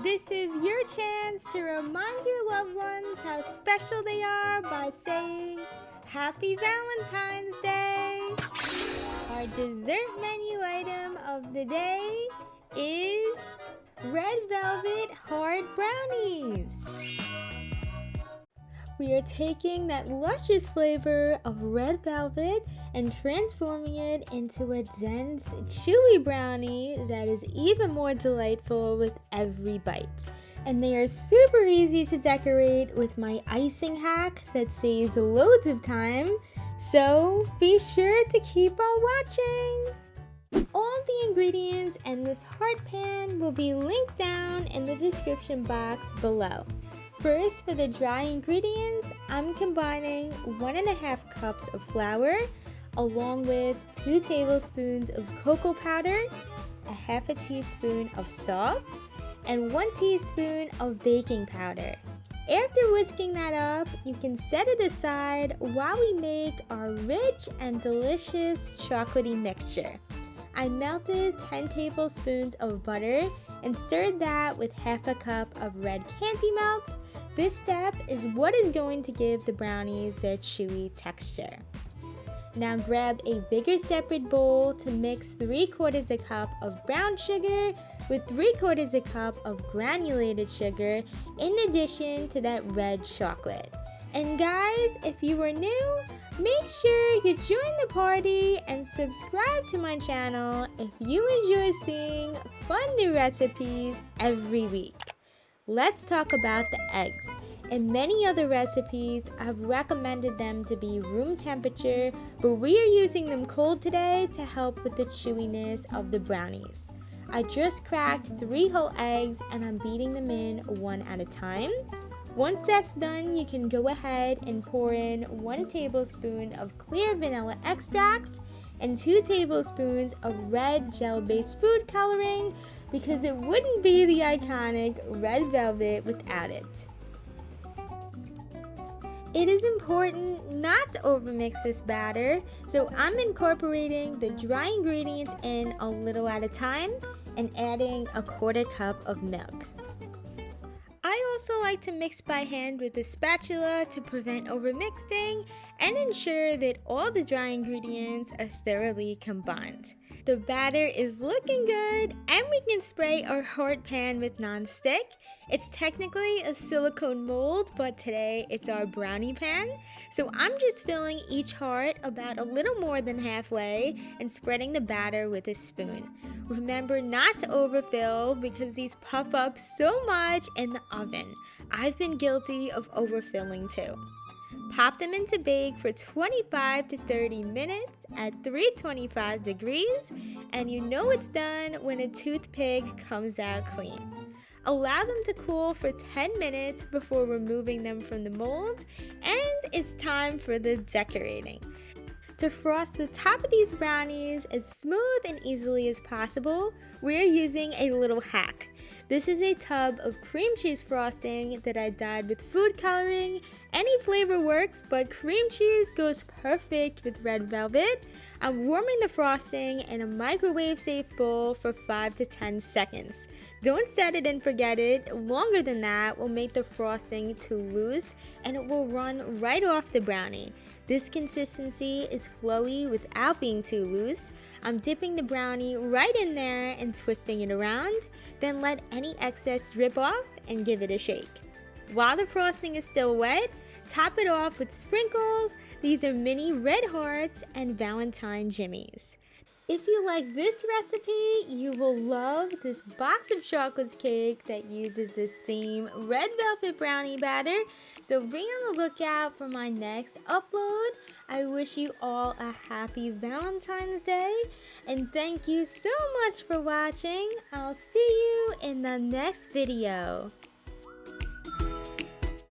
This is your chance to remind your loved ones how special they are by saying Happy Valentine's Day! Our dessert menu item of the day is Red Velvet Heart Brownies. We are taking that luscious flavor of red velvet and transforming it into a dense, chewy brownie that is even more delightful with every bite. And they are super easy to decorate with my icing hack that saves loads of time, so be sure to keep on watching! All the ingredients and this heart pan will be linked down in the description box below. First, for the dry ingredients, I'm combining 1.5 cups of flour along with 2 tablespoons of cocoa powder, a half a teaspoon of salt, and 1 teaspoon of baking powder. After whisking that up, you can set it aside while we make our rich and delicious chocolatey mixture. I melted 10 tablespoons of butter and stirred that with half a cup of red candy melts. This step is what is going to give the brownies their chewy texture. Now grab a bigger separate bowl to mix 3/4 a cup of brown sugar with 3/4 a cup of granulated sugar in addition to that red chocolate. And guys, if you are new, make sure you join the party and subscribe to my channel if you enjoy seeing fun new recipes every week. Let's talk about the eggs. In many other recipes, I've recommended them to be room temperature, but we are using them cold today to help with the chewiness of the brownies. I just cracked 3 whole eggs and I'm beating them in one at a time. Once that's done, you can go ahead and pour in 1 tablespoon of clear vanilla extract and 2 tablespoons of red gel-based food coloring because it wouldn't be the iconic red velvet without it. It is important not to overmix this batter, so I'm incorporating the dry ingredients in a little at a time and adding 1/4 cup of milk. I also like to mix by hand with a spatula to prevent overmixing and ensure that all the dry ingredients are thoroughly combined. The batter is looking good and we can spray our heart pan with non-stick. It's technically a silicone mold, but today it's our brownie pan. So I'm just filling each heart about a little more than halfway and spreading the batter with a spoon. Remember not to overfill because these puff up so much in the oven. I've been guilty of overfilling too. Pop them into bake for 25 to 30 minutes at 325 degrees, and you know it's done when a toothpick comes out clean. Allow them to cool for 10 minutes before removing them from the mold, and it's time for the decorating. To frost the top of these brownies as smooth and easily as possible, we're using a little hack. This is a tub of cream cheese frosting that I dyed with food coloring. Any flavor works, but cream cheese goes perfect with red velvet. I'm warming the frosting in a microwave-safe bowl for 5 to 10 seconds. Don't set it and forget it. Longer than that will make the frosting too loose and it will run right off the brownie. This consistency is flowy without being too loose. I'm dipping the brownie right in there and twisting it around. Then let any excess drip off and give it a shake. While the frosting is still wet, top it off with sprinkles. These are mini red hearts and Valentine jimmies. If you like this recipe, you will love this box of chocolates cake that uses the same red velvet brownie batter. So be on the lookout for my next upload. I wish you all a happy Valentine's Day and thank you so much for watching. I'll see you in the next video.